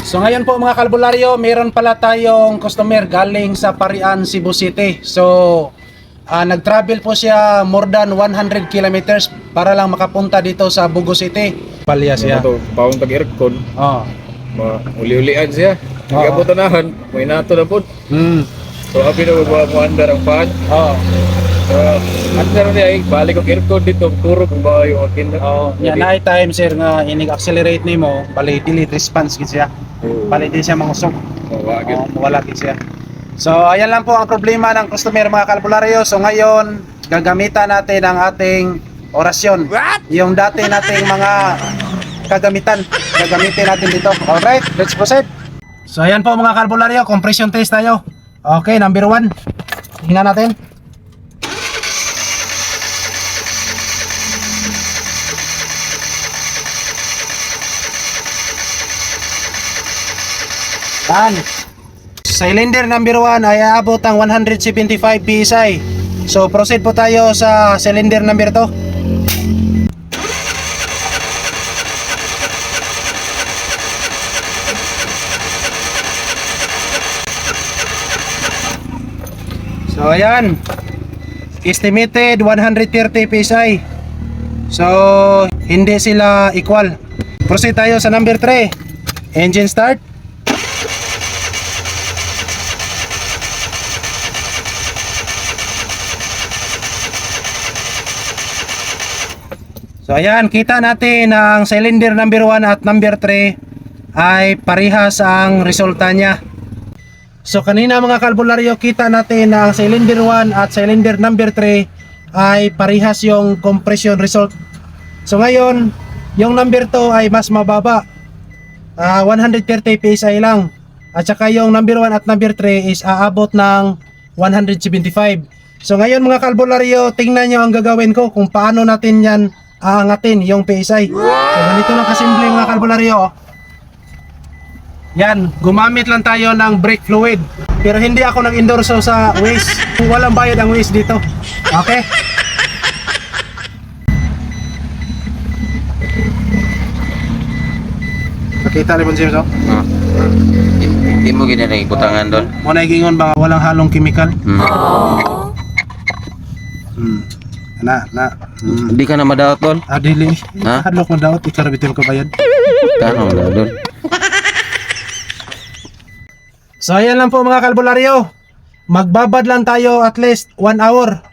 So ngayon po mga kalbularyo, meron pala tayong customer galing sa Parian, Cebu City. So nag-travel po siya more than 100 kilometers para lang makapunta dito sa Bugo City. Palya siya. Ito, paong tag-aircon. Oh. Uli-ulian siya. Hindi Oo. po tanahan. May nato na po. So, abi na mo andar ang pan. Oh. So, andar niya ay balik ang aircon dito. Turok kung ba yung akin na. Oh, ya night time sir nga inig accelerate nimo, bali delete response gid siya. Bali din siya mangusog. Mawagin. Mawala din siya. So ayan lang po ang problema ng customer mga kalbularyo. So ngayon gagamitan natin ang ating orasyon. Yung dati nating mga kagamitan, gagamitin natin dito. Alright, let's proceed. So ayan po mga kalbularyo, compression test tayo. Okay, number 1. Tingnan natin. Yan. Cylinder number 1 ay aabot ang 175 PSI. So proceed po tayo sa cylinder number 2. So ayan. Estimated 130 PSI. So hindi sila equal. Proceed tayo sa number 3. Engine start. So ayan, kita natin ang cylinder number 1 at number 3 ay parehas ang resulta niya. So kanina mga kalbularyo, kita natin na ang cylinder 1 at cylinder number 3 ay parehas yung compression result. So ngayon, yung number 2 ay mas mababa, 130 PSI lang. At saka yung number 1 at number 3 is aabot ng 175. So ngayon mga kalbularyo, tingnan nyo ang gagawin ko kung paano natin yan aangatin yung PSI. So ganito lang kasimple mga kalbularyo. Yan, gumamit lang tayo ng brake fluid. Pero hindi ako nag-endorso sa Waze. Walang bayad ang Waze dito. Okay? Nakita rin po siya, so? Hindi mo gina na ikutangan doon. Muna igingon ba walang halong chemical? Hindi ka na madaot doon. Adili. Ha? Hadlok mo daw, ikarabitin ko bayad. Kano na doon. So ayan lang po mga kalbularyo. Magbabad lang tayo at least 1 hour.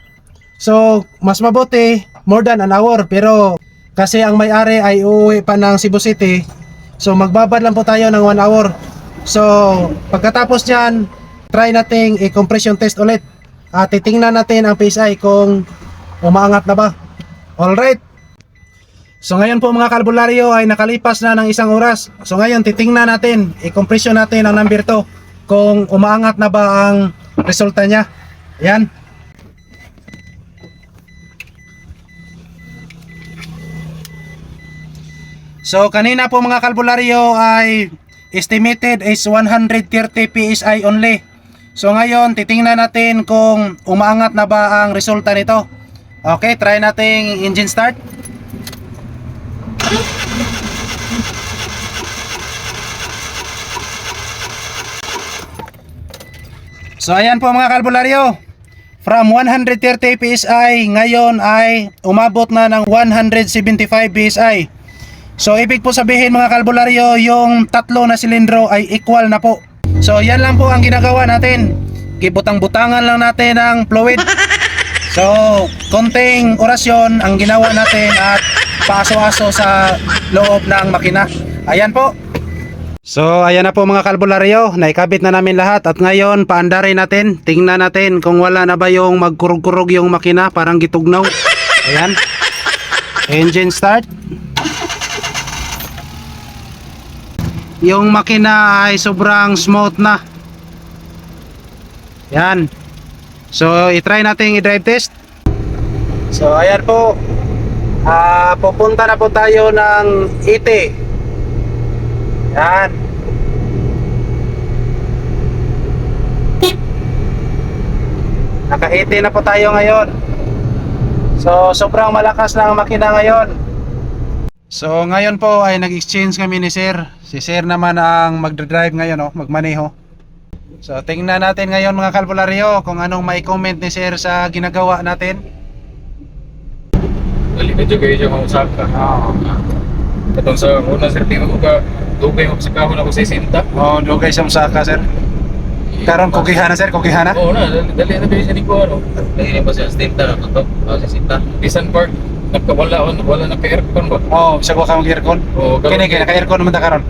So mas mabuti more than an hour. Pero kasi ang may-ari ay uuwi pa ng Cebu City, so magbabad lang po tayo ng 1 hour. So pagkatapos nyan, try nating i-compression test ulit. At titingnan natin ang PSI kung umaangat na ba. Alright. So ngayon po mga kalbularyo ay nakalipas na ng 1 oras. So ngayon titingnan natin, i-compression natin ang number 2 kung umaangat na ba ang resulta niya. Ayan. So kanina po mga kalbularyo ay estimated is 130 PSI only. So ngayon titingnan natin kung umaangat na ba ang resulta nito. Okay, try nating engine start. So ayan po mga kalbularyo, from 130 PSI ngayon ay umabot na ng 175 PSI. So ibig po sabihin mga kalbularyo, yung tatlo na silindro ay equal na po. So yan lang po ang ginagawa natin. Gibutang-butangan lang natin ang fluid. So konting orasyon ang ginawa natin at paaso-aso sa loob ng makina. Ayan po. So ayan na po mga kalbularyo, naikabit na namin lahat at ngayon paandarin natin. Tingnan natin kung wala na ba yung magkurug-kurug yung makina, parang gitugnaw. Ayan. Engine start. Yung makina ay sobrang smooth na. Yan. So i-try natin i-drive test. So ayan po, pupunta na po tayo ng Ite. Yan. Naka-Ite na po tayo ngayon. So sobrang malakas na ang makina ngayon. So ngayon po ay nag-exchange kami ni Sir. Si Sir naman ang magdadrive ngayon, oh, magmaneho. So tingnan natin ngayon mga kalbularyo kung anong may comment ni Sir sa ginagawa natin. Dali na dyan kayo siya mga usaka. Katong sa una sir, tingnan ko ka, dugay mo sa kahon ako sa isinta. Oh, dugay sa Musaka, Sir. Karon kukihana, Sir, kukihana. Oo na, dali na kayo sa Nico, ano. Lagi pa siya stinta na to. Si Sinta. Bisan Park, wala na ka-aircon ba? Oh, bisag wa ka mag aircon. Oo, Kini naka-aircon man ta karon.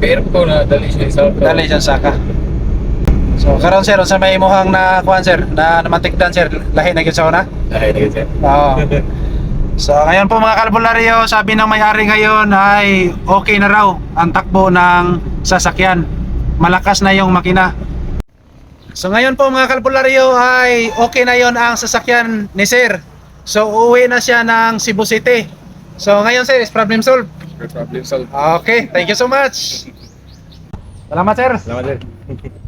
ka-aircon na dali siya sa Dali siya Saka. So karon Sir, unsa may imuhang na kuan Sir, na matikdan Sir, lahi na gyud sa una. Ay, naging sir. Oo. So ngayon po mga kalbularyo, sabi ng may-ari ngayon ay okay na raw ang takbo ng sasakyan. Malakas na yung makina. So ngayon po mga kalbularyo ay okay na yon ang sasakyan ni Sir. So uuwi na siya ng Cebu City. So ngayon Sir, is problem solved. Problem solved. Okay, thank you so much. Salamat Sir. Salamat sir.